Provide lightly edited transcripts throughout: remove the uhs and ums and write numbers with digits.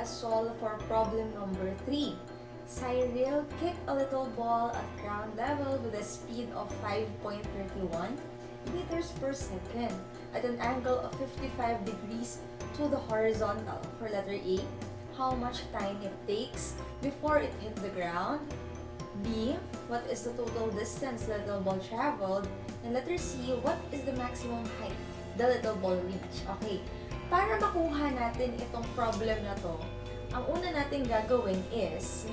solve for problem number 3. Syrhil kicked a little ball at ground level with a speed of 5.31 meters per second at an angle of 55 degrees to the horizontal. For letter A, how much time it takes before it hit the ground? B, what is the total distance the little ball traveled? And letter C, what is the maximum height the little ball reached? Okay, para makuha natin itong problem na to, ang una natin gagawin is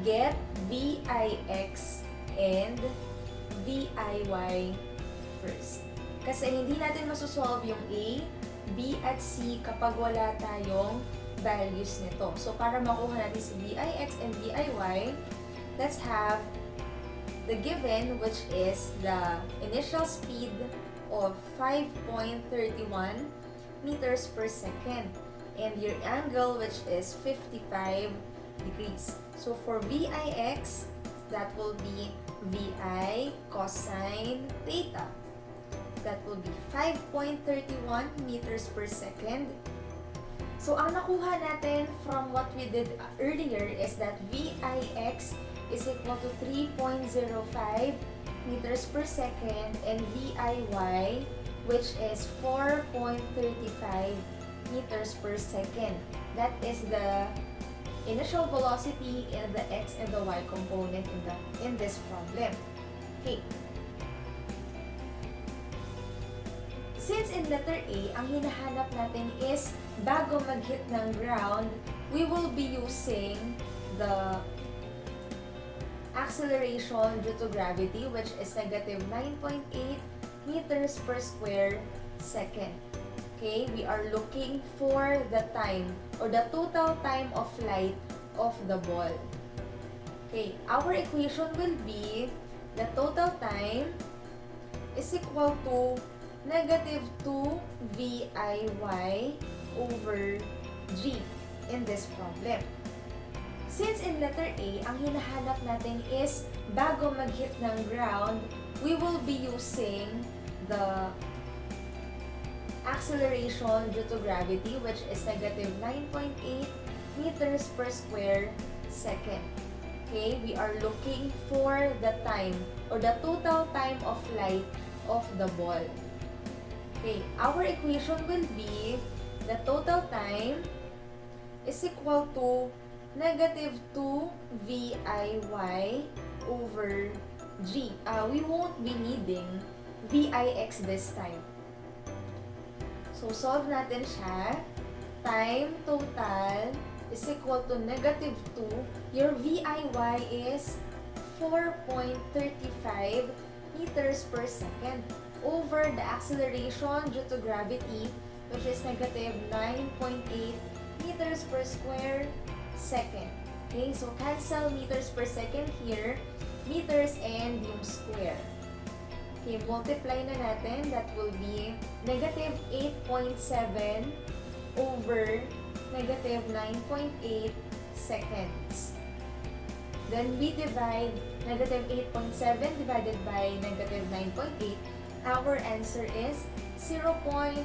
get VIX and VIY first. Kasi hindi natin masosolve yung A, B at C kapag wala tayong values nito. So, para makuha natin si VIX and VIY, let's have the given, which is the initial speed of 5.31 meters per second and your angle, which is 55 degrees. So, for VIX, that will be VI cosine theta. That will be 5.31 meters per second. So, ang nakuha natin from what we did earlier is that VIX is equal to 3.05 meters per second and VIY, which is 4.35 meters per second. That is the initial velocity in the X and the Y component in this problem. Okay. Since in letter A, ang hinahanap natin is bago mag-hit ng ground, we will be using the acceleration due to gravity, which is negative 9.8 meters per square second. Okay, we are looking for the time or the total time of flight of the ball. Okay, our equation will be the total time is equal to negative 2 VIY over G in this problem. Since in letter A, ang hinahanap natin is bago mag-hit ng ground, we will be using the acceleration due to gravity, which is negative 9.8 meters per square second. Okay, we are looking for the time or the total time of flight of the ball. Okay, our equation will be the total time is equal to negative 2 VIY over G. We won't be needing VIX this time. So, solve natin siya. Time total is equal to negative 2. Your VIY is 4.35 meters per second over the acceleration due to gravity, which is negative 9.8 meters per square second. Okay, so cancel meters per second here, meters and yung square. Okay, multiply na natin. That will be negative 8.7 over negative 9.8 seconds. Then we divide negative 8.7 divided by negative 9.8. Our answer is 0.89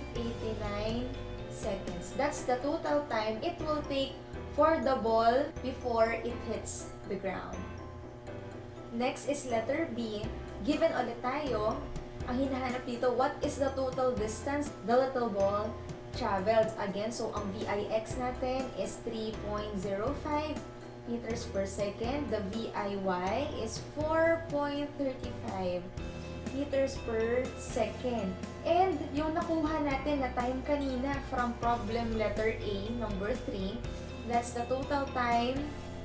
seconds. That's the total time it will take for the ball before it hits the ground. Next is letter B. Given ulit tayo, ang hinahanap dito, what is the total distance the little ball traveled? Again, so ang VIX natin is 3.05 meters per second. The VIY is 4.35 meters per second. And yung nakuha natin na time kanina from problem letter A, number 3, that's the total time,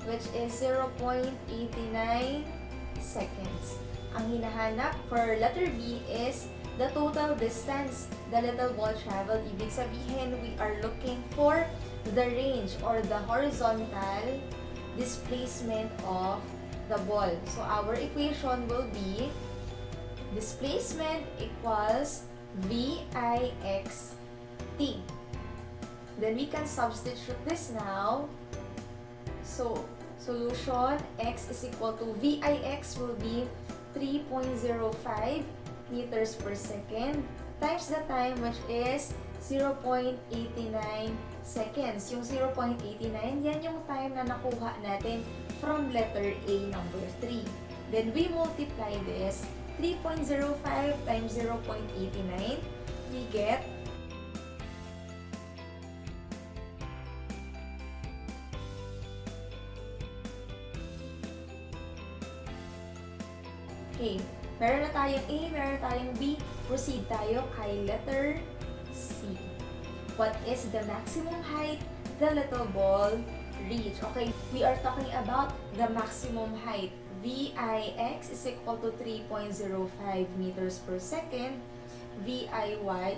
which is 0.89 seconds. Ang hinahanap for letter B is the total distance the little ball traveled. Ibig sabihin, we are looking for the range or the horizontal displacement of the ball. So, our equation will be displacement equals VIXT. Then we can substitute this now. So, solution x is equal to VIX will be 3.05 meters per second times the time, which is 0.89 seconds. Yung 0.89, yan yung time na nakuha natin from letter A number 3. Then we multiply this, 3.05 times 0.89, we get okay, meron na tayong A, meron na tayong B. Proceed tayo kay letter C. What is the maximum height the little ball reach? Okay, we are talking about the maximum height. Vix is equal to 3.05 meters per second. Viy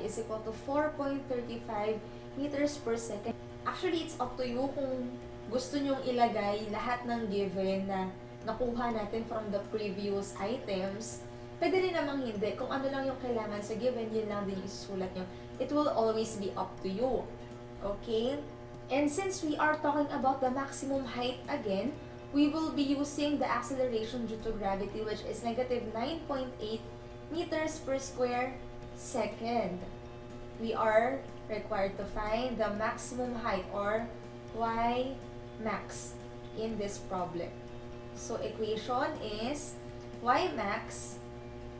is equal to 4.35 meters per second. Actually, it's up to you kung gusto nyong ilagay lahat ng given na nakuha natin from the previous items. Pwede rin namang hindi. Kung ano lang yung kailangan sa given, yun lang din yung isusulat nyo. It will always be up to you. Okay? And since we are talking about the maximum height again, we will be using the acceleration due to gravity, which is negative 9.8 meters per square second. We are required to find the maximum height or y max in this problem. So equation is y max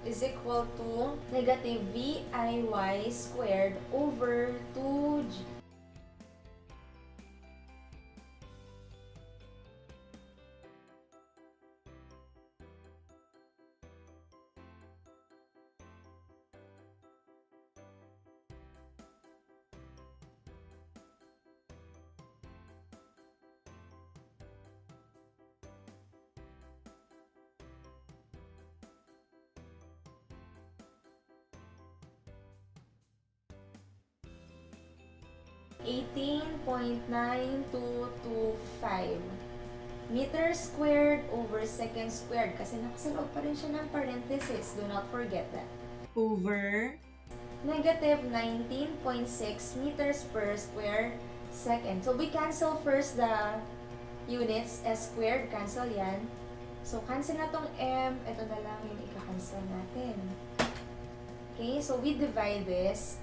is equal to negative VIY squared over 2G. (18.9225) meters squared over second squared kasi nakasaloob pa rin siya ng parenthesis. Do not forget that. Over Negative 19.6 meters per square second. So we cancel first the units. S squared, cancel yan. So cancel na tong M. Ito na lang yung ika-cancel natin. Okay, so we divide this.